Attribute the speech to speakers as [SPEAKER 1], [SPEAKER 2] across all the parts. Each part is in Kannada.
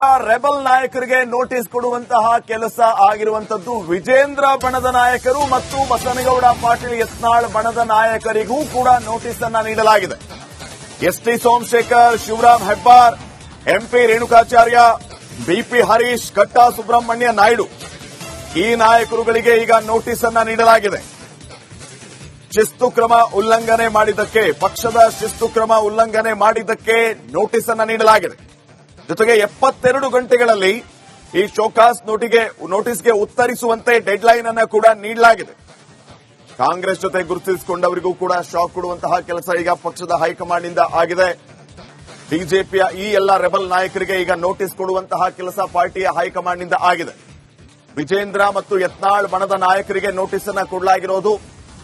[SPEAKER 1] ರೆಬಲ್ ನಾಯಕರಿಗೆ ನೋಟಿಸ್ ಕೊಡುವಂತಹ ಕೆಲಸ ಆಗಿರುವಂತದ್ದು. ವಿಜೇಂದ್ರ ಬಣದ ನಾಯಕರು ಮತ್ತು ಬಸನಗೌಡ ಪಾಟೀಲ್ ಯತ್ನಾಳ್ ಬಣದ ನಾಯಕರಿಗೂ ಕೂಡ ನೋಟಿಸ್ ಅನ್ನ ನೀಡಲಾಗಿದೆ. ಎಸ್ಟಿ ಸೋಮಶೇಖರ್, ಶಿವರಾಮ್ ಹೆಬ್ಬಾರ್, ಎಂಪಿ ರೇಣುಕಾಚಾರ್ಯ, ಬಿಪಿ ಹರೀಶ್, ಕಟ್ಟಾ ಸುಬ್ರಹ್ಮಣ್ಯ ನಾಯ್ಡು ಈ ನಾಯಕರುಗಳಿಗೆ ಈಗ ನೋಟಿಸ್ ಅನ್ನ ನೀಡಲಾಗಿದೆ. ಶಿಸ್ತು ಕ್ರಮ ಉಲ್ಲಂಘನೆ ಮಾಡಿದ್ದಕ್ಕೆ, ಪಕ್ಷದ ಶಿಸ್ತು ಕ್ರಮ ಉಲ್ಲಂಘನೆ ಮಾಡಿದ್ದಕ್ಕೆ ನೋಟಿಸ್ ಅನ್ನ ನೀಡಲಾಗಿದೆ. ಜೊತೆಗೆ 72 ಗಂಟೆಗಳಲ್ಲಿ ಈ ಶೋಕಾಸ್ ನೋಟಿಸ್ಗೆ ಉತ್ತರಿಸುವಂತೆ ಡೆಡ್ ಲೈನ್ ಅನ್ನ ಕೂಡ ನೀಡಲಾಗಿದೆ. ಕಾಂಗ್ರೆಸ್ ಜೊತೆ ಗುರುತಿಸಿಕೊಂಡವರಿಗೂ ಕೂಡ ಶಾಕ್ ಕೊಡುವಂತಹ ಕೆಲಸ ಈಗ ಪಕ್ಷದ ಹೈಕಮಾಂಡ್ ನಿಂದ ಆಗಿದೆ. ಬಿಜೆಪಿಯ ಈ ಎಲ್ಲ ರೆಬಲ್ ನಾಯಕರಿಗೆ ಈಗ ನೋಟಿಸ್ ಕೊಡುವಂತಹ ಕೆಲಸ ಪಾರ್ಟಿಯ ಹೈಕಮಾಂಡ್ ನಿಂದ ಆಗಿದೆ. ವಿಜೇಂದ್ರ ಮತ್ತು ಯತ್ನಾಳ್ ಬಣದ ನಾಯಕರಿಗೆ ನೋಟಿಸ್ ಅನ್ನ ಕೊಡಲಾಗಿರೋದು.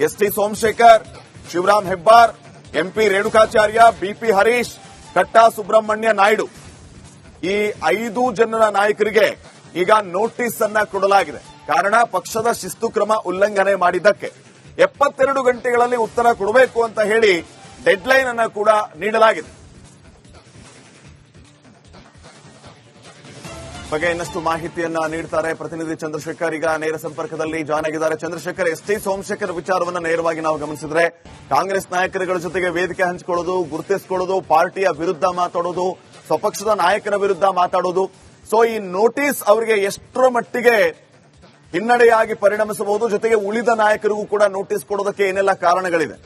[SPEAKER 1] ಎಸ್ಟಿ ಸೋಮಶೇಖರ್, ಶಿವರಾಮ್ ಹೆಬ್ಬಾರ್, ಎಂಪಿ ರೇಣುಕಾಚಾರ್ಯ, ಬಿಪಿ ಹರೀಶ್, ಕಟ್ಟಾ ಸುಬ್ರಹ್ಮಣ್ಯ ನಾಯ್ಡು ಈ 5 ಜನರ ನಾಯಕರಿಗೆ ಈಗ ನೋಟಿಸ್ ಅನ್ನ ಕೊಡಲಾಗಿದೆ. ಕಾರಣ ಪಕ್ಷದ ಶಿಸ್ತು ಕ್ರಮ ಉಲ್ಲಂಘನೆ ಮಾಡಿದ್ದಕ್ಕೆ 72 ಗಂಟೆಗಳಲ್ಲಿ ಉತ್ತರ ಕೊಡಬೇಕು ಅಂತ ಹೇಳಿ ಡೆಡ್ ಲೈನ್ ಅನ್ನ ಕೂಡ ನೀಡಲಾಗಿದೆ. ಬಗ್ಗೆ ಇನ್ನಷ್ಟು ಮಾಹಿತಿಯನ್ನ ನೀಡ್ತಾರೆ ಪ್ರತಿನಿಧಿ ಚಂದ್ರಶೇಖರ್. ಈಗ ನೇರ ಸಂಪರ್ಕದಲ್ಲಿ ಜಾಯ್ನ್ ಆಗಿದ್ದಾರೆ. ಚಂದ್ರಶೇಖರ್, ಎಸ್ಟಿ ಸೋಮಶೇಖರ್ ವಿಚಾರವನ್ನ ನೇರವಾಗಿ ನಾವು ಗಮನಿಸಿದ್ರೆ ಕಾಂಗ್ರೆಸ್ ನಾಯಕರುಗಳ ಜೊತೆಗೆ ವೇದಿಕೆ ಹಂಚಿಕೊಳ್ಳೋದು, ಗುರುತಿಸಿಕೊಳ್ಳೋದು, ಪಾರ್ಟಿಯ ವಿರುದ್ಧ ಮಾತಾಡೋದು, ಸ್ವಪಕ್ಷದ ನಾಯಕರ ವಿರುದ್ಧ ಮಾತಾಡೋದು. ಸೊ ಈ ನೋಟಿಸ್ ಅವರಿಗೆ ಎಷ್ಟರ ಮಟ್ಟಿಗೆ ಹಿನ್ನಡೆಯಾಗಿ ಪರಿಣಮಿಸಬಹುದು, ಜೊತೆಗೆ ಉಳಿದ ನಾಯಕರಿಗೂ ಕೂಡ ನೋಟಿಸ್ ಕೊಡೋದಕ್ಕೆ ಏನೆಲ್ಲ ಕಾರಣಗಳಿದೆ?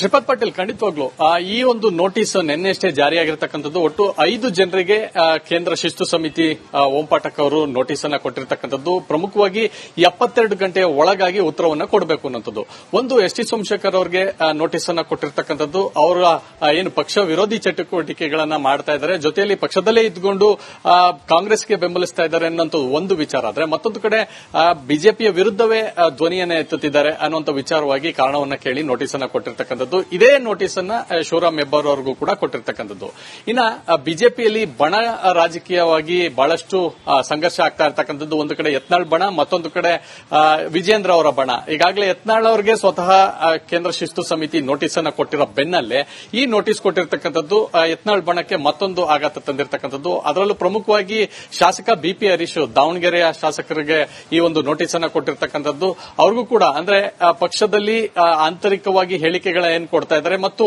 [SPEAKER 2] ಶ್ರೀಪಾದ್ ಪಾಟೀಲ್, ಖಂಡಿತವಾಗ್ಲು ಈ ಒಂದು ನೋಟಿಸ್ ನಿನ್ನೆಷ್ಟೇ ಜಾರಿಯಾಗಿರ್ತಕ್ಕಂಥದ್ದು. ಒಟ್ಟು 5 ಜನರಿಗೆ ಕೇಂದ್ರ ಶಿಸ್ತು ಸಮಿತಿ ಓಂ ಪಾಠಕ್ ಅವರು ನೋಟಿಸ್ ಅನ್ನ ಕೊಟ್ಟಿರ್ತಕ್ಕಂಥದ್ದು. ಪ್ರಮುಖವಾಗಿ 72 ಗಂಟೆಯ ಒಳಗಾಗಿ ಉತ್ತರವನ್ನ ಕೊಡಬೇಕು ಅನ್ನೋದು. ಒಂದು, ಎಸ್ ಟಿ ಸೋಮಶೇಖರ್ ಅವರಿಗೆ ನೋಟಿಸ್ ಅನ್ನ ಕೊಟ್ಟಿರ್ತಕ್ಕಂಥದ್ದು. ಅವರ ಏನು ಪಕ್ಷ ವಿರೋಧಿ ಚಟುವಟಿಕೆಗಳನ್ನ ಮಾಡ್ತಾ ಇದ್ದಾರೆ, ಜೊತೆಯಲ್ಲಿ ಪಕ್ಷದಲ್ಲೇ ಇದ್ಕೊಂಡು ಕಾಂಗ್ರೆಸ್ಗೆ ಬೆಂಬಲಿಸ್ತಾ ಇದ್ದಾರೆ ಅನ್ನೋದು ಒಂದು ವಿಚಾರ ಆದ್ರೆ, ಮತ್ತೊಂದು ಕಡೆ ಬಿಜೆಪಿಯ ವಿರುದ್ಧವೇ ಧ್ವನಿಯನ್ನ ಎತ್ತುತ್ತಿದ್ದಾರೆ ಅನ್ನುವಂಥ ವಿಚಾರವಾಗಿ ಕಾರಣವನ್ನ ಕೇಳಿ ನೋಟಿಸ್ ಅನ್ನ ಕೊಟ್ಟಿರ್ತಕ್ಕಂಥದ್ದು. ಇದೇ ನೋಟಿಸ್ ಅನ್ನ ಶಿವರಾಮ್ ಹೆಬ್ಬಾರ್ ಅವರಿಗೂ ಕೂಡ ಕೊಟ್ಟಿರ್ತಕ್ಕಂಥದ್ದು. ಇನ್ನ ಬಿಜೆಪಿಯಲ್ಲಿ ಬಣ ರಾಜಕೀಯವಾಗಿ ಬಹಳಷ್ಟು ಸಂಘರ್ಷ ಆಗ್ತಾ ಇರ್ತಕ್ಕಂಥದ್ದು. ಒಂದು ಕಡೆ ಯತ್ನಾಳ್ ಬಣ, ಮತ್ತೊಂದು ಕಡೆ ವಿಜೇಂದ್ರ ಅವರ ಬಣ. ಈಗಾಗಲೇ ಯತ್ನಾಳ್ ಅವರಿಗೆ ಸ್ವತಃ ಕೇಂದ್ರ ಶಿಸ್ತು ಸಮಿತಿ ನೋಟಿಸ್ ಅನ್ನ ಕೊಟ್ಟಿರೋ ಬೆನ್ನಲ್ಲೇ ಈ ನೋಟಿಸ್ ಕೊಟ್ಟಿರ್ತಕ್ಕಂಥದ್ದು ಯತ್ನಾಳ್ ಬಣಕ್ಕೆ ಮತ್ತೊಂದು ಆಘಾತ ತಂದಿರತಕ್ಕಂಥದ್ದು. ಅದರಲ್ಲೂ ಪ್ರಮುಖವಾಗಿ ಶಾಸಕ ಬಿಪಿ ಹರೀಶ್, ದಾವಣಗೆರೆಯ ಶಾಸಕರಿಗೆ ಈ ಒಂದು ನೋಟಿಸ್ ಅನ್ನ ಕೊಟ್ಟಿರ್ತಕ್ಕಂಥದ್ದು. ಅವ್ರಿಗೂ ಕೂಡ ಅಂದ್ರೆ ಪಕ್ಷದಲ್ಲಿ ಆಂತರಿಕವಾಗಿ ಹೇಳಿಕೆಗಳ ಏನ್ ಕೊಡ್ತಾ ಇದ್ದಾರೆ ಮತ್ತು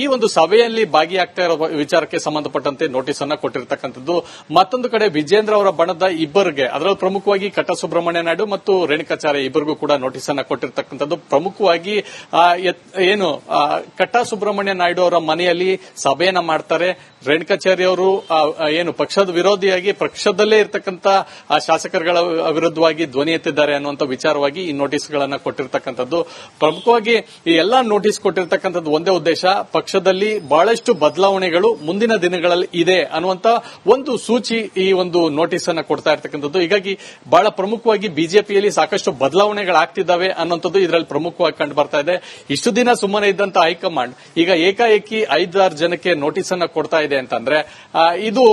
[SPEAKER 2] ಈ ಒಂದು ಸಭೆಯಲ್ಲಿ ಭಾಗಿಯಾಗ್ತಾ ಇರೋ ವಿಚಾರಕ್ಕೆ ಸಂಬಂಧಪಟ್ಟಂತೆ ನೋಟಿಸ್ ಅನ್ನ ಕೊಟ್ಟಿರ್ತಕ್ಕಂಥದ್ದು. ಮತ್ತೊಂದು ಕಡೆ ವಿಜೇಂದ್ರ ಅವರ ಬಣದ ಇಬ್ಬರಿಗೆ, ಅದರಲ್ಲೂ ಪ್ರಮುಖವಾಗಿ ಕಟ್ಟಾ ಸುಬ್ರಹ್ಮಣ್ಯ ನಾಯ್ಡು ಮತ್ತು ರೇಣುಕಾಚಾರ್ಯ ಇಬ್ಬರಿಗೂ ಕೂಡ ನೋಟಿಸ್ ಅನ್ನ ಕೊಟ್ಟಿರ್ತಕ್ಕಂಥದ್ದು. ಪ್ರಮುಖವಾಗಿ ಏನು ಕಟ್ಟಾ ಸುಬ್ರಹ್ಮಣ್ಯ ನಾಯ್ಡು ಅವರ ಮನೆಯಲ್ಲಿ ಸಭೆಯನ್ನ ಮಾಡ್ತಾರೆ. ರೇಣುಕಾಚಾರ್ಯ ಅವರು ಏನು ಪಕ್ಷದ ವಿರೋಧಿಯಾಗಿ ಪಕ್ಷದಲ್ಲೇ ಇರತಕ್ಕಂತ ಶಾಸಕರುಗಳ ವಿರುದ್ಧವಾಗಿ ಧ್ವನಿ ಎತ್ತಿದ್ದಾರೆ ಅನ್ನುವಂಥ ವಿಚಾರವಾಗಿ ಈ ನೋಟಿಸ್ಗಳನ್ನ ಕೊಟ್ಟಿರ್ತಕ್ಕಂಥದ್ದು. ಪ್ರಮುಖವಾಗಿ ಈ ಎಲ್ಲಾ ನೋಟಿಸ್ ಕೊಟ್ಟಿರ್ತಕ್ಕಂಥದ್ದು ಒಂದೇ ಉದ್ದೇಶ, ಪಕ್ಷದಲ್ಲಿ ಬಹಳಷ್ಟು ಬದಲಾವಣೆಗಳು ಮುಂದಿನ ದಿನಗಳಲ್ಲಿ ಇದೆ ಅನ್ನುವಂತ ಒಂದು ಸೂಚಿ ಈ ಒಂದು ನೋಟಿಸ್ ಅನ್ನ ಕೊಡ್ತಾ ಇರ್ತಕ್ಕಂಥದ್ದು. ಹೀಗಾಗಿ ಬಹಳ ಪ್ರಮುಖವಾಗಿ ಬಿಜೆಪಿಯಲ್ಲಿ ಸಾಕಷ್ಟು ಬದಲಾವಣೆಗಳಾಗ್ತಿದ್ದಾವೆ ಅನ್ನುವಂಥದ್ದು ಇದರಲ್ಲಿ ಪ್ರಮುಖವಾಗಿ ಕಂಡು ಬರ್ತಾ ಇದೆ. ಇಷ್ಟು ದಿನ ಸುಮ್ಮನೆ ಇದ್ದಂತ ಹೈಕಮಾಂಡ್ ಈಗ ಏಕಾಏಕಿ 5-6 ಜನಕ್ಕೆ ನೋಟಿಸ್ ಅನ್ನ ಕೊಡ್ತಾ ಇದೆ ಅಂತಂದ್ರೆ ಇದು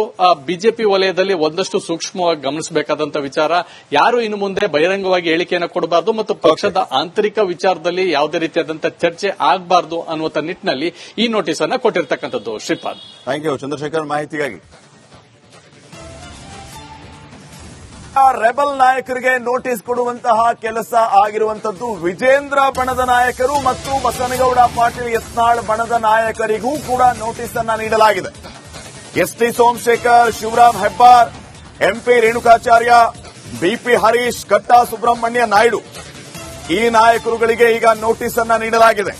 [SPEAKER 2] ಬಿಜೆಪಿ ವಲಯದಲ್ಲಿ ಒಂದಷ್ಟು ಸೂಕ್ಷ್ಮವಾಗಿ ಗಮನಿಸಬೇಕಾದಂತ ವಿಚಾರ. ಯಾರು ಇನ್ನು ಮುಂದೆ ಬಹಿರಂಗವಾಗಿ ಹೇಳಿಕೆಯನ್ನು ಕೊಡಬಾರದು ಮತ್ತು ಪಕ್ಷದ ಆಂತರಿಕ ವಿಚಾರದಲ್ಲಿ ಯಾವುದೇ ರೀತಿಯಾದಂತಹ ಚರ್ಚೆ ಆಗಬಾರದು ಅನ್ನುವಂಥ ನಿಟ್ಟಿನಲ್ಲಿ ಈ ನೋಟಿಸ್ ಅನ್ನ ಕೊಟ್ಟಿರ್ತಕ್ಕಂಥದ್ದು. ಶ್ರೀಪಾದ್,
[SPEAKER 1] ಥ್ಯಾಂಕ್ ಯು ಚಂದ್ರಶೇಖರ್ ಮಾಹಿತಿಗಾಗಿ. ರೆಬಲ್ ನಾಯಕರಿಗೆ ನೋಟಿಸ್ ಕೊಡುವಂತಹ ಕೆಲಸ ಆಗಿರುವಂತದ್ದು. ವಿಜೇಂದ್ರ ಬಣದ ನಾಯಕರು ಮತ್ತು ಬಸನಗೌಡ ಪಾಟೀಲ್ ಯತ್ನಾಳ್ ಬಣದ ನಾಯಕರಿಗೂ ಕೂಡ ನೋಟಿಸ್ ಅನ್ನ ನೀಡಲಾಗಿದೆ. ಎಸ್ಟಿ ಸೋಮಶೇಖರ್, ಶಿವರಾಮ್ ಹೆಬ್ಬಾರ್, ಎಂಪಿ ರೇಣುಕಾಚಾರ್ಯ, ಬಿಪಿ ಹರೀಶ್, ಕಟ್ಟಾ ಸುಬ್ರಹ್ಮಣ್ಯ ನಾಯ್ಡು ಈ ನಾಯಕರುಗಳಿಗೆ ಈಗ ನೋಟಿಸ್ ಅನ್ನ ನೀಡಲಾಗಿದೆ.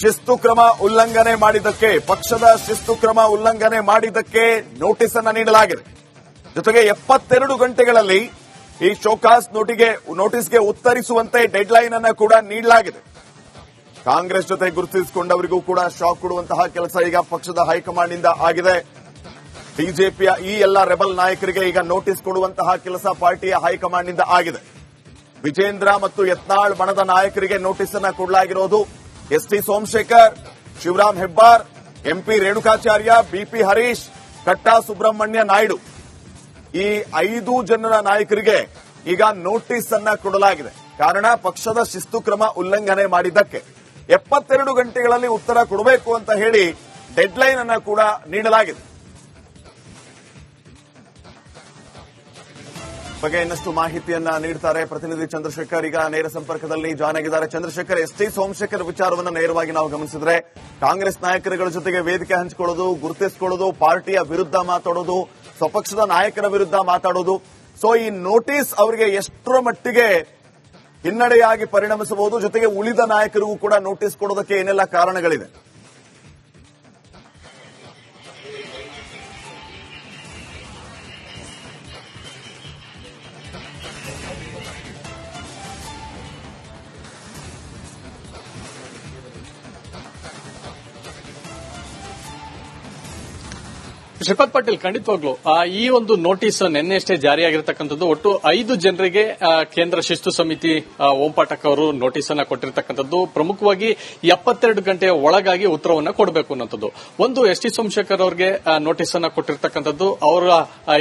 [SPEAKER 1] ಶಿಸ್ತು ಕ್ರಮ ಉಲ್ಲಂಘನೆ ಮಾಡಿದ್ದಕ್ಕೆ, ಪಕ್ಷದ ಶಿಸ್ತು ಕ್ರಮ ಉಲ್ಲಂಘನೆ ಮಾಡಿದ್ದಕ್ಕೆ ನೋಟಿಸ್ ಅನ್ನ ನೀಡಲಾಗಿದೆ. ಜೊತೆಗೆ 72 ಗಂಟೆಗಳಲ್ಲಿ ಈ ಶೋಕಾಸ್ ನೋಟಿಸ್ಗೆ ಉತ್ತರಿಸುವಂತೆ ಡೆಡ್ ಲೈನ್ ಅನ್ನ ಕೂಡ ನೀಡಲಾಗಿದೆ. ಕಾಂಗ್ರೆಸ್ ಜೊತೆ ಗುರುತಿಸಿಕೊಂಡವರಿಗೂ ಕೂಡ ಶಾಕ್ ಕೊಡುವಂತಹ ಕೆಲಸ ಈಗ ಪಕ್ಷದ ಹೈಕಮಾಂಡ್ ನಿಂದ ಆಗಿದೆ. ಬಿಜೆಪಿಯ ಈ ಎಲ್ಲ ರೆಬಲ್ ನಾಯಕರಿಗೆ ಈಗ ನೋಟಿಸ್ ಕೊಡುವಂತಹ ಕೆಲಸ ಪಾರ್ಟಿಯ ಹೈಕಮಾಂಡ್ ನಿಂದ ಆಗಿದೆ. ವಿಜೇಂದ್ರ ಮತ್ತು ಯತ್ನಾಳ್ ಬಣದ ನಾಯಕರಿಗೆ ನೋಟಿಸ್ ಅನ್ನ ಕೊಡಲಾಗಿರೋದು. ಎಸ್ಟಿ ಸೋಮಶೇಖರ್, ಶಿವರಾಮ್ ಹೆಬ್ಬಾರ್, ಎಂಪಿ ರೇಣುಕಾಚಾರ್ಯ, ಬಿಪಿ ಹರೀಶ್, ಕಟ್ಟಾ ಸುಬ್ರಹ್ಮಣ್ಯ ನಾಯ್ಡು ಈ 5 ಜನರ ನಾಯಕರಿಗೆ ಈಗ ನೋಟಿಸ್ ಅನ್ನ ಕೊಡಲಾಗಿದೆ. ಕಾರಣ ಪಕ್ಷದ ಶಿಸ್ತು ಕ್ರಮ ಉಲ್ಲಂಘನೆ ಮಾಡಿದ್ದಕ್ಕೆ 72 ಗಂಟೆಗಳಲ್ಲಿ ಉತ್ತರ ಕೊಡಬೇಕು ಅಂತ ಹೇಳಿ ಡೆಡ್ಲೈನ್ ಅನ್ನ ಕೂಡ ನೀಡಲಾಗಿದೆ. ಬಗ್ಗೆ ಇನ್ನಷ್ಟು ಮಾಹಿತಿಯನ್ನ ನೀಡುತ್ತಾರೆ ಪ್ರತಿನಿಧಿ ಚಂದ್ರಶೇಖರ್. ಈಗ ನೇರ ಸಂಪರ್ಕದಲ್ಲಿ ಜಾಯ್ನ್ ಆಗಿದ್ದಾರೆ. ಚಂದ್ರಶೇಖರ್, ಎಸ್.ಟಿ. ಸೋಮಶೇಖರ್ ವಿಚಾರವನ್ನು ನೇರವಾಗಿ ನಾವು ಗಮನಿಸಿದ್ರೆ ಕಾಂಗ್ರೆಸ್ ನಾಯಕರುಗಳ ಜೊತೆಗೆ ವೇದಿಕೆ ಹಂಚಿಕೊಳ್ಳೋದು, ಗುರುತಿಸಿಕೊಳ್ಳೋದು, ಪಾರ್ಟಿಯ ವಿರುದ್ಧ ಮಾತಾಡೋದು, ಸ್ವಪಕ್ಷದ ನಾಯಕರ ವಿರುದ್ಧ ಮಾತಾಡೋದು. ಸೊ ಈ ನೋಟಿಸ್ ಅವರಿಗೆ ಎಷ್ಟರ ಮಟ್ಟಿಗೆ ಹಿನ್ನಡೆಯಾಗಿ ಪರಿಣಮಿಸಬಹುದು? ಜೊತೆಗೆ ಉಳಿದ ನಾಯಕರಿಗೂ ಕೂಡ ನೋಟಿಸ್ ಕೊಡೋದಕ್ಕೆ ಏನೆಲ್ಲ ಕಾರಣಗಳಿದೆ?
[SPEAKER 2] ಶ್ರೀಪಾದ್ ಪಾಟೀಲ್, ಖಂಡಿತವಾಗ್ಲು ಈ ಒಂದು ನೋಟಿಸ್ ನಿನ್ನೆಷ್ಟೇ ಜಾರಿಯಾಗಿರ್ತಕ್ಕಂಥದ್ದು. ಒಟ್ಟು 5 ಜನರಿಗೆ ಕೇಂದ್ರ ಶಿಸ್ತು ಸಮಿತಿ ಓಂ ಪಾಠಕ್ ಅವರು ನೋಟಿಸ್ ಅನ್ನ ಕೊಟ್ಟಿರ್ತಕ್ಕಂಥದ್ದು. ಪ್ರಮುಖವಾಗಿ 72 ಗಂಟೆಯ ಒಳಗಾಗಿ ಉತ್ತರವನ್ನ ಕೊಡಬೇಕು ಅನ್ನೋದು. ಒಂದು ಎಸ್.ಟಿ. ಸೋಮಶೇಖರ್ ಅವರಿಗೆ ನೋಟಿಸ್ ಅನ್ನ ಕೊಟ್ಟಿರ್ತಕ್ಕಂಥದ್ದು. ಅವರ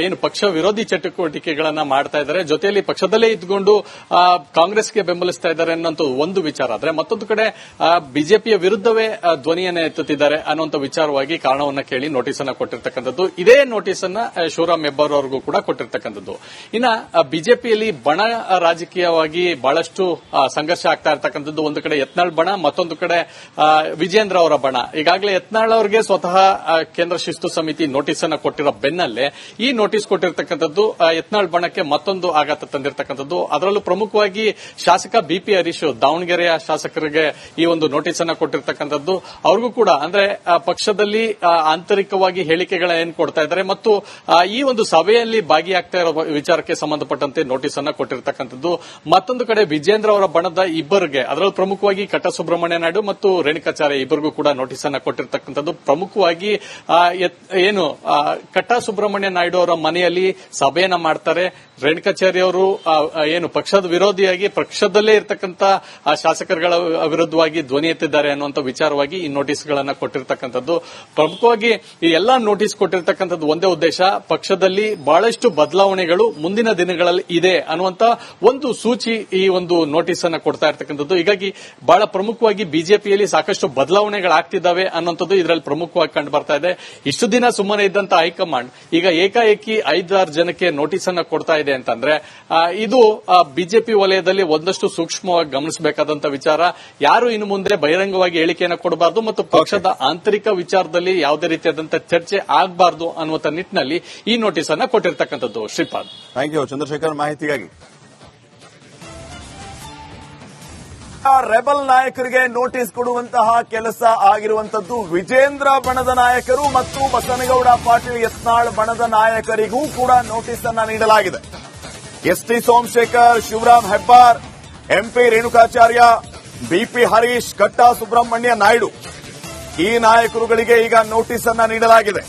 [SPEAKER 2] ಏನು ಪಕ್ಷ ವಿರೋಧಿ ಚಟುವಟಿಕೆಗಳನ್ನ ಮಾಡ್ತಾ ಇದ್ದಾರೆ, ಜೊತೆಯಲ್ಲಿ ಪಕ್ಷದಲ್ಲೇ ಇದ್ಕೊಂಡು ಕಾಂಗ್ರೆಸ್ಗೆ ಬೆಂಬಲಿಸ್ತಾ ಇದ್ದಾರೆ ಅನ್ನೋ ಒಂದು ವಿಚಾರ ಆದ್ರೆ, ಮತ್ತೊಂದು ಕಡೆ ಬಿಜೆಪಿಯ ವಿರುದ್ಧವೇ ಧ್ವನಿಯನ್ನ ಎತ್ತುತ್ತಿದ್ದಾರೆ ಅನ್ನುವಂಥ ವಿಚಾರವಾಗಿ ಕಾರಣವನ್ನ ಕೇಳಿ ನೋಟಿಸ್ ಅನ್ನ ಕೊಟ್ಟಿರ್ತಕ್ಕಂಥದ್ದು. ಇದೇ ನೋಟಿಸ್ ಅನ್ನ ಶಿವರಾಮ್ ಹೆಬ್ಬಾರ್ ಅವರಿಗೂ ಕೂಡ ಕೊಟ್ಟಿರ್ತಕ್ಕಂಥದ್ದು. ಇನ್ನ ಬಿಜೆಪಿಯಲ್ಲಿ ಬಣ ರಾಜಕೀಯವಾಗಿ ಬಹಳಷ್ಟು ಸಂಘರ್ಷ ಆಗ್ತಾ ಇರ್ತಕ್ಕಂಥದ್ದು. ಒಂದು ಕಡೆ ಯತ್ನಾಳ್ ಬಣ, ಮತ್ತೊಂದು ಕಡೆ ವಿಜೇಂದ್ರ ಅವರ ಬಣ. ಈಗಾಗಲೇ ಯತ್ನಾಳ್ ಅವರಿಗೆ ಸ್ವತಃ ಕೇಂದ್ರ ಶಿಸ್ತು ಸಮಿತಿ ನೋಟಿಸ್ ಅನ್ನ ಕೊಟ್ಟಿರೋ ಬೆನ್ನಲ್ಲೇ ಈ ನೋಟಿಸ್ ಕೊಟ್ಟಿರ್ತಕ್ಕಂಥದ್ದು ಯತ್ನಾಳ್ ಬಣಕ್ಕೆ ಮತ್ತೊಂದು ಆಘಾತ ತಂದಿರತಕ್ಕಂಥದ್ದು. ಅದರಲ್ಲೂ ಪ್ರಮುಖವಾಗಿ ಶಾಸಕ ಬಿಪಿ ಹರೀಶ್, ದಾವಣಗೆರೆಯ ಶಾಸಕರಿಗೆ ಈ ಒಂದು ನೋಟಿಸ್ ಅನ್ನ ಕೊಟ್ಟಿರ್ತಕ್ಕಂಥದ್ದು. ಅವ್ರಿಗೂ ಕೂಡ ಅಂದ್ರೆ ಪಕ್ಷದಲ್ಲಿ ಆಂತರಿಕವಾಗಿ ಹೇಳಿಕೆಗಳ ಏನ್ ಕೊಡ್ತಾ ಇದ್ದಾರೆ ಮತ್ತು ಈ ಒಂದು ಸಭೆಯಲ್ಲಿ ಭಾಗಿಯಾಗ್ತಾ ಇರೋ ವಿಚಾರಕ್ಕೆ ಸಂಬಂಧಪಟ್ಟಂತೆ ನೋಟಿಸ್ ಅನ್ನ ಕೊಟ್ಟಿರ್ತಕ್ಕಂಥದ್ದು. ಮತ್ತೊಂದು ಕಡೆ ವಿಜೇಂದ್ರ ಅವರ ಬಣದ ಇಬ್ಬರಿಗೆ, ಅದರಲ್ಲೂ ಪ್ರಮುಖವಾಗಿ ಕಟ್ಟಾ ಸುಬ್ರಹ್ಮಣ್ಯ ನಾಯ್ಡು ಮತ್ತು ರೇಣುಕಾಚಾರ್ಯ ಇಬ್ಬರಿಗೂ ಕೂಡ ನೋಟಿಸ್ ಅನ್ನ ಕೊಟ್ಟಿರ್ತಕ್ಕಂಥದ್ದು. ಪ್ರಮುಖವಾಗಿ ಏನು ಕಟ್ಟಾ ಸುಬ್ರಹ್ಮಣ್ಯ ನಾಯ್ಡು ಅವರ ಮನೆಯಲ್ಲಿ ಸಭೆಯನ್ನ ಮಾಡ್ತಾರೆ. ರೇಣುಕಾಚಾರ್ಯ ಅವರು ಏನು ಪಕ್ಷದ ವಿರೋಧಿಯಾಗಿ ಪಕ್ಷದಲ್ಲೇ ಇರತಕ್ಕಂತ ಶಾಸಕರುಗಳ ವಿರುದ್ಧವಾಗಿ ಧ್ವನಿ ಎತ್ತಿದ್ದಾರೆ ಅನ್ನುವಂಥ ವಿಚಾರವಾಗಿ ಈ ನೋಟಿಸ್ ಗಳನ್ನ ಕೊಟ್ಟಿರ್ತಕ್ಕಂಥದ್ದು. ಪ್ರಮುಖವಾಗಿ ಈ ಎಲ್ಲಾ ನೋಟಿಸ್ ಕೊಟ್ಟಿರ್ತಕ್ಕಂಥದ್ದು ಒಂದೇ ಉದ್ದೇಶ, ಪಕ್ಷದಲ್ಲಿ ಬಹಳಷ್ಟು ಬದಲಾವಣೆಗಳು ಮುಂದಿನ ದಿನಗಳಲ್ಲಿ ಇದೆ ಅನ್ನುವಂತ ಒಂದು ಸೂಚಿ ಈ ಒಂದು ನೋಟಿಸ್ ಅನ್ನ ಕೊಡ್ತಾ ಇರ್ತಕ್ಕಂಥದ್ದು. ಹೀಗಾಗಿ ಬಹಳ ಪ್ರಮುಖವಾಗಿ ಬಿಜೆಪಿಯಲ್ಲಿ ಸಾಕಷ್ಟು ಬದಲಾವಣೆಗಳಾಗ್ತಿದ್ದಾವೆ ಅನ್ನುವಂಥದ್ದು ಇದರಲ್ಲಿ ಪ್ರಮುಖವಾಗಿ ಕಂಡು ಬರ್ತಾ ಇದೆ. ಇಷ್ಟು ದಿನ ಸುಮ್ಮನೆ ಇದ್ದಂತ ಹೈಕಮಾಂಡ್ ಈಗ ಏಕಾಏಕಿ 5-6 ಜನಕ್ಕೆ ನೋಟಿಸ್ ಅನ್ನ ಕೊಡ್ತಾ ಇದೆ ಅಂತಂದ್ರೆ ಇದು ಬಿಜೆಪಿ ವಲಯದಲ್ಲಿ ಒಂದಷ್ಟು ಸೂಕ್ಷ್ಮವಾಗಿ ಗಮನಿಸಬೇಕಾದಂತ ವಿಚಾರ. ಯಾರು ಇನ್ನು ಮುಂದೆ ಬಹಿರಂಗವಾಗಿ ಹೇಳಿಕೆಯನ್ನು ಕೊಡಬಾರದು ಮತ್ತು ಪಕ್ಷದ ಆಂತರಿಕ ವಿಚಾರದಲ್ಲಿ ಯಾವುದೇ ರೀತಿಯಾದಂತಹ ಚರ್ಚೆ ಆಗಬಾರದು ಅನ್ನುವಂಥ ನಿಟ್ಟಿನಲ್ಲಿ ಈ ನೋಟಿಸ್ ಅನ್ನ ಕೊಟ್ಟಿರ್ತಕ್ಕಂಥದ್ದು. ಶ್ರೀಪಾದ್,
[SPEAKER 1] ಥ್ಯಾಂಕ್ ಯು ಚಂದ್ರಶೇಖರ್ ಮಾಹಿತಿಗಾಗಿ. ರೆಬಲ್ ನಾಯಕರಿಗೆ ನೋಟಿಸ್ ಕೊಡುವಂತಹ ಕೆಲಸ ಆಗಿರುವಂತದ್ದು ವಿಜೇಂದ್ರ ಬಣದ ನಾಯಕರು ಮತ್ತು ಬಸನಗೌಡ ಪಾಟೀಲ್ ಯತ್ನಾಳ್ ಬಣದ ನಾಯಕರಿಗೂ ಕೂಡ ನೋಟಿಸ್ ಅನ್ನ ನೀಡಲಾಗಿದೆ. ಎಸ್.ಟಿ. ಸೋಮಶೇಖರ್, ಶಿವರಾಮ್ ಹೆಬ್ಬಾರ್, ಎಂಪಿ ರೇಣುಕಾಚಾರ್ಯ, ಬಿಪಿ ಹರೀಶ್, ಕಟ್ಟಾ ಸುಬ್ರಹ್ಮಣ್ಯ ನಾಯ್ಡು ಈ ನಾಯಕರುಗಳಿಗೆ ಈಗ ನೋಟಿಸ್ ಅನ್ನ ನೀಡಲಾಗಿದೆ.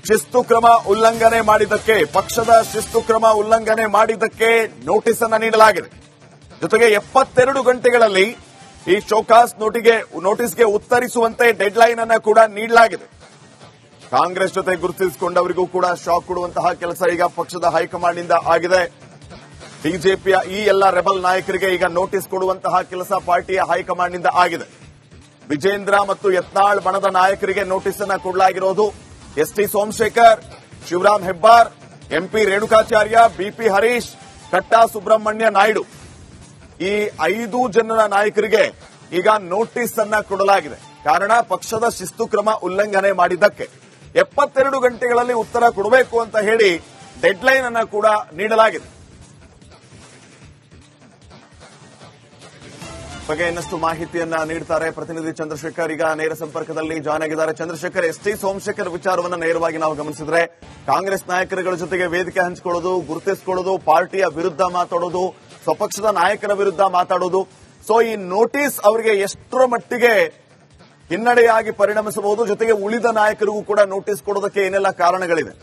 [SPEAKER 1] ಶಿಸ್ತು ಕ್ರಮ ಉಲ್ಲಂಘನೆ ಮಾಡಿದ್ದಕ್ಕೆ, ಪಕ್ಷದ ಶಿಸ್ತು ಕ್ರಮ ಉಲ್ಲಂಘನೆ ಮಾಡಿದ್ದಕ್ಕೆ ನೋಟಿಸ್ ಅನ್ನ ನೀಡಲಾಗಿದೆ. ಜೊತೆಗೆ 72 ಗಂಟೆಗಳಲ್ಲಿ ಈ ಶೋಕಾಸ್ ನೋಟಿಸ್ಗೆ ಉತ್ತರಿಸುವಂತೆ ಡೆಡ್ಲೈನ್ ಅನ್ನ ಕೂಡ ನೀಡಲಾಗಿದೆ. ಕಾಂಗ್ರೆಸ್ ಜೊತೆ ಗುರುತಿಸಿಕೊಂಡವರಿಗೂ ಕೂಡ ಶಾಕ್ ಕೊಡುವಂತಹ ಕೆಲಸ ಈಗ ಪಕ್ಷದ ಹೈಕಮಾಂಡ್ ಇಂದ ಆಗಿದೆ. ಬಿಜೆಪಿಯ ಈ ಎಲ್ಲ ರೆಬಲ್ ನಾಯಕರಿಗೆ ಈಗ ನೋಟಿಸ್ ಕೊಡುವಂತಹ ಕೆಲಸ ಪಾರ್ಟಿಯ ಹೈಕಮಾಂಡ್ ಇಂದ ಆಗಿದೆ. ವಿಜೇಂದ್ರ ಮತ್ತು ಯತ್ನಾಳ್ ಬಣದ ನಾಯಕರಿಗೆ ನೋಟಿಸ್ ಅನ್ನ ಕೊಡಲಾಗಿರೋದು. ಎಸ್.ಟಿ. ಸೋಮಶೇಖರ್, ಶಿವರಾಮ್ ಹೆಬ್ಬಾರ್, ಎಂಪಿ ರೇಣುಕಾಚಾರ್ಯ, ಬಿಪಿ ಹರೀಶ್, ಕಟ್ಟಾ ಸುಬ್ರಹ್ಮಣ್ಯ ನಾಯ್ಡು ಈ 5 ಜನರ ನಾಯಕರಿಗೆ ಈಗ ನೋಟಿಸ್ ಅನ್ನ ಕೊಡಲಾಗಿದೆ. ಕಾರಣ ಪಕ್ಷದ ಶಿಸ್ತು ಕ್ರಮ ಉಲ್ಲಂಘನೆ ಮಾಡಿದ್ದಕ್ಕೆ 72 ಗಂಟೆಗಳಲ್ಲಿ ಉತ್ತರ ಕೊಡಬೇಕು ಅಂತ ಹೇಳಿ ಡೆಡ್ಲೈನ್ ಅನ್ನ ಕೂಡ ನೀಡಲಾಗಿದೆ. ಬಗ್ಗೆ ಇನ್ನಷ್ಟು ಮಾಹಿತಿಯನ್ನ ನೀಡುತ್ತಾರೆ ಪ್ರತಿನಿಧಿ ಚಂದ್ರಶೇಖರ್. ಈಗ ನೇರ ಸಂಪರ್ಕದಲ್ಲಿ ಜಾಯ್ನ್ ಆಗಿದ್ದಾರೆ. ಚಂದ್ರಶೇಖರ್, ಎಸ್.ಟಿ. ಸೋಮಶೇಖರ್ ವಿಚಾರವನ್ನು ನೇರವಾಗಿ ನಾವು ಗಮನಿಸಿದ್ರೆ ಕಾಂಗ್ರೆಸ್ ನಾಯಕರುಗಳ ಜೊತೆಗೆ ವೇದಿಕೆ ಹಂಚಿಕೊಳ್ಳೋದು, ಗುರುತಿಸಿಕೊಳ್ಳೋದು, ಪಾರ್ಟಿಯ ವಿರುದ್ಧ ಮಾತಾಡೋದು, ಸ್ವಪಕ್ಷದ ನಾಯಕರ ವಿರುದ್ಧ ಮಾತಾಡೋದು. ಸೊ ಈ ನೋಟಿಸ್ ಅವರಿಗೆ ಎಷ್ಟರ ಮಟ್ಟಿಗೆ ಹಿನ್ನಡೆಯಾಗಿ ಪರಿಣಮಿಸಬಹುದು? ಜೊತೆಗೆ ಉಳಿದ ನಾಯಕರಿಗೂ ಕೂಡ ನೋಟಿಸ್ ಕೊಡೋದಕ್ಕೆ ಏನೆಲ್ಲ ಕಾರಣಗಳಿದೆ?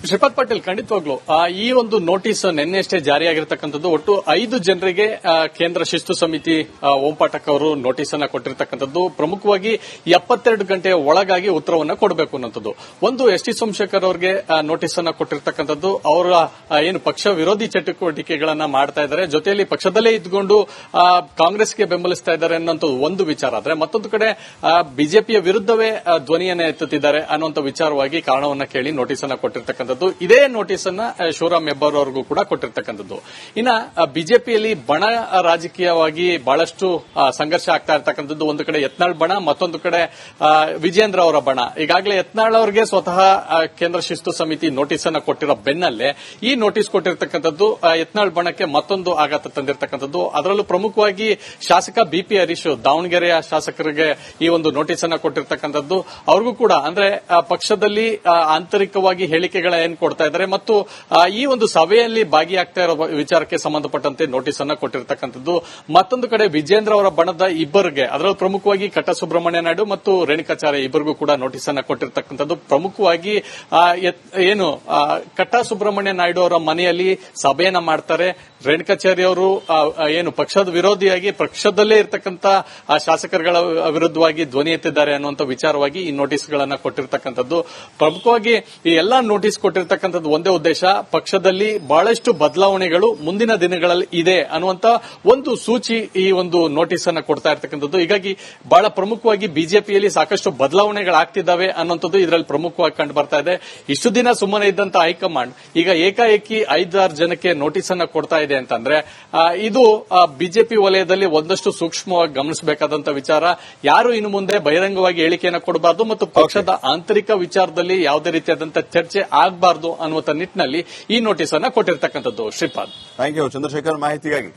[SPEAKER 2] ಶ್ರೀಪಾದ್ ಪಾಟೀಲ್, ಖಂಡಿತವಾಗ್ಲು ಈ ಒಂದು ನೋಟಿಸ್ ನಿನ್ನೆಷ್ಟೇ ಜಾರಿಯಾಗಿರ್ತಕ್ಕಂಥದ್ದು. ಒಟ್ಟು 5 ಜನರಿಗೆ ಕೇಂದ್ರ ಶಿಸ್ತು ಸಮಿತಿ ಓಂ ಪಾಠಕ್ ಅವರು ನೋಟಿಸ್ ಅನ್ನ ಕೊಟ್ಟಿರ್ತಕ್ಕಂಥದ್ದು. ಪ್ರಮುಖವಾಗಿ 72 ಗಂಟೆಯ ಒಳಗಾಗಿ ಉತ್ತರವನ್ನ ಕೊಡಬೇಕು ಅನ್ನೋಂಥದ್ದು. ಒಂದು ಎಸ್ ಟಿ ಸೋಮಶೇಖರ್ ಅವರಿಗೆ ನೋಟಿಸ್ ಅನ್ನ ಕೊಟ್ಟಿರ್ತಕ್ಕಂಥದ್ದು. ಅವರ ಏನು ಪಕ್ಷ ವಿರೋಧಿ ಚಟುವಟಿಕೆಗಳನ್ನ ಮಾಡ್ತಾ ಇದ್ದಾರೆ, ಜೊತೆಯಲ್ಲಿ ಪಕ್ಷದಲ್ಲೇ ಇದ್ಕೊಂಡು ಕಾಂಗ್ರೆಸ್ಗೆ ಬೆಂಬಲಿಸ್ತಾ ಇದ್ದಾರೆ ಅನ್ನೋಂಥ ಒಂದು ವಿಚಾರ ಆದ್ರೆ, ಮತ್ತೊಂದು ಕಡೆ ಬಿಜೆಪಿಯ ವಿರುದ್ಧವೇ ಧ್ವನಿಯನ್ನ ಎತ್ತುತ್ತಿದ್ದಾರೆ ಅನ್ನುವಂಥ ವಿಚಾರವಾಗಿ ಕಾರಣವನ್ನ ಕೇಳಿ ನೋಟಿಸ್ ಅನ್ನ ಕೊಟ್ಟಿರ್ತಕ್ಕಂಥದ್ದು. ಇದೇ ನೋಟಿಸ್ ಅನ್ನ ಶಿವರಾಮ್ ಹೆಬ್ಬಾರ್ ಅವರಿಗೂ ಕೂಡ ಕೊಟ್ಟಿರ್ತಕ್ಕಂಥದ್ದು. ಇನ್ನ ಬಿಜೆಪಿಯಲ್ಲಿ ಬಣ ರಾಜಕೀಯವಾಗಿ ಬಹಳಷ್ಟು ಸಂಘರ್ಷ ಆಗ್ತಾ ಇರ್ತಕ್ಕಂಥದ್ದು. ಒಂದು ಕಡೆ ಯತ್ನಾಳ್ ಬಣ, ಮತ್ತೊಂದು ಕಡೆ ವಿಜೇಂದ್ರ ಅವರ ಬಣ. ಈಗಾಗಲೇ ಯತ್ನಾಳ್ ಅವರಿಗೆ ಸ್ವತಃ ಕೇಂದ್ರ ಶಿಸ್ತು ಸಮಿತಿ ನೋಟಿಸ್ ಅನ್ನ ಕೊಟ್ಟಿರೋ ಬೆನ್ನಲ್ಲೇ ಈ ನೋಟಿಸ್ ಕೊಟ್ಟಿರ್ತಕ್ಕಂಥದ್ದು ಯತ್ನಾಳ್ ಬಣಕ್ಕೆ ಮತ್ತೊಂದು ಆಘಾತ ತಂದಿರತಕ್ಕಂಥದ್ದು. ಅದರಲ್ಲೂ ಪ್ರಮುಖವಾಗಿ ಶಾಸಕ ಬಿಪಿ ಹರೀಶ್, ದಾವಣಗೆರೆಯ ಶಾಸಕರಿಗೆ ಈ ಒಂದು ನೋಟಿಸ್ ಅನ್ನ ಕೊಟ್ಟಿರ್ತಕ್ಕಂಥದ್ದು. ಅವ್ರಿಗೂ ಕೂಡ ಅಂದ್ರೆ ಪಕ್ಷದಲ್ಲಿ ಆಂತರಿಕವಾಗಿ ಹೇಳಿಕೆಗಳ ಏನ್ ಕೊಡ್ತಾ ಇದ್ದಾರೆ ಮತ್ತು ಈ ಒಂದು ಸಭೆಯಲ್ಲಿ ಭಾಗಿಯಾಗ್ತಾ ಇರೋ ವಿಚಾರಕ್ಕೆ ಸಂಬಂಧಪಟ್ಟಂತೆ ನೋಟಿಸ್ ಅನ್ನ ಕೊಟ್ಟಿರ್ತಕ್ಕಂಥದ್ದು. ಮತ್ತೊಂದು ಕಡೆ ವಿಜೇಂದ್ರ ಅವರ ಬಣದ ಇಬ್ಬರಿಗೆ, ಅದರಲ್ಲೂ ಪ್ರಮುಖವಾಗಿ ಕಟ್ಟ ಸುಬ್ರಹ್ಮಣ್ಯ ನಾಯ್ಡು ಮತ್ತು ರೇಣುಕಾಚಾರ್ಯ ಇಬ್ಬರಿಗೂ ಕೂಡ ನೋಟಿಸ್ ಅನ್ನ ಕೊಟ್ಟಿರ್ತಕ್ಕಂಥದ್ದು. ಪ್ರಮುಖವಾಗಿ ಏನು ಕಟ್ಟ ಸುಬ್ರಹ್ಮಣ್ಯ ನಾಯ್ಡು ಅವರ ಮನೆಯಲ್ಲಿ ಸಭೆಯನ್ನ ಮಾಡ್ತಾರೆ. ರೇಣುಕಾಚಾರ್ಯ ಅವರು ಏನು ಪಕ್ಷದ ವಿರೋಧಿಯಾಗಿ ಪಕ್ಷದಲ್ಲೇ ಇರತಕ್ಕಂತ ಶಾಸಕರುಗಳ ವಿರುದ್ಧವಾಗಿ ಧ್ವನಿ ಎತ್ತಿದ್ದಾರೆ ಅನ್ನುವಂಥ ವಿಚಾರವಾಗಿ ಈ ನೋಟಿಸ್ಗಳನ್ನ ಕೊಟ್ಟಿರ್ತಕ್ಕಂಥದ್ದು. ಪ್ರಮುಖವಾಗಿ ಈ ಎಲ್ಲಾ ನೋಟಿಸ್ ಕೊಟ್ಟಿರ್ತಕ್ಕಂಥದ್ದು ಒಂದೇ ಉದ್ದೇಶ, ಪಕ್ಷದಲ್ಲಿ ಬಹಳಷ್ಟು ಬದಲಾವಣೆಗಳು ಮುಂದಿನ ದಿನಗಳಲ್ಲಿ ಇದೆ ಅನ್ನುವಂತ ಒಂದು ಸೂಚಿ ಈ ಒಂದು ನೋಟಿಸ್ ಅನ್ನ ಕೊಡ್ತಾ ಇರ್ತಕ್ಕಂಥದ್ದು. ಹೀಗಾಗಿ ಬಹಳ ಪ್ರಮುಖವಾಗಿ ಬಿಜೆಪಿಯಲ್ಲಿ ಸಾಕಷ್ಟು ಬದಲಾವಣೆಗಳಾಗ್ತಿದ್ದಾವೆ ಅನ್ನುವಂಥದ್ದು ಇದರಲ್ಲಿ ಪ್ರಮುಖವಾಗಿ ಕಂಡು ಬರ್ತಾ ಇದೆ. ಇಷ್ಟು ದಿನ ಸುಮ್ಮನೆ ಇದ್ದಂತ ಹೈಕಮಾಂಡ್ ಈಗ ಏಕಾಏಕಿ 5-6 ಜನಕ್ಕೆ ನೋಟಿಸ್ ಅನ್ನ ಕೊಡ್ತಾ ಇದೆ ಅಂತಂದ್ರೆ ಇದು ಬಿಜೆಪಿ ವಲಯದಲ್ಲಿ ಒಂದಷ್ಟು ಸೂಕ್ಷ್ಮವಾಗಿ ಗಮನಿಸಬೇಕಾದಂತ ವಿಚಾರ. ಯಾರು ಇನ್ನು ಮುಂದೆ ಬಹಿರಂಗವಾಗಿ ಹೇಳಿಕೆಯನ್ನು ಕೊಡಬಾರದು ಮತ್ತು ಪಕ್ಷದ ಆಂತರಿಕ ವಿಚಾರದಲ್ಲಿ ಯಾವುದೇ ರೀತಿಯಾದಂತಹ ಚರ್ಚೆ ಆಗಬಾರದು ಅನ್ನುವಂಥ ನಿಟ್ಟಿನಲ್ಲಿ ಈ ನೋಟಿಸ್ ಅನ್ನ ಕೊಟ್ಟಿರ್ತಕ್ಕಂಥದ್ದು. ಶ್ರೀಪಾದ್,
[SPEAKER 1] ಥ್ಯಾಂಕ್ ಯು ಚಂದ್ರಶೇಖರ್ ಮಾಹಿತಿಗಾಗಿ.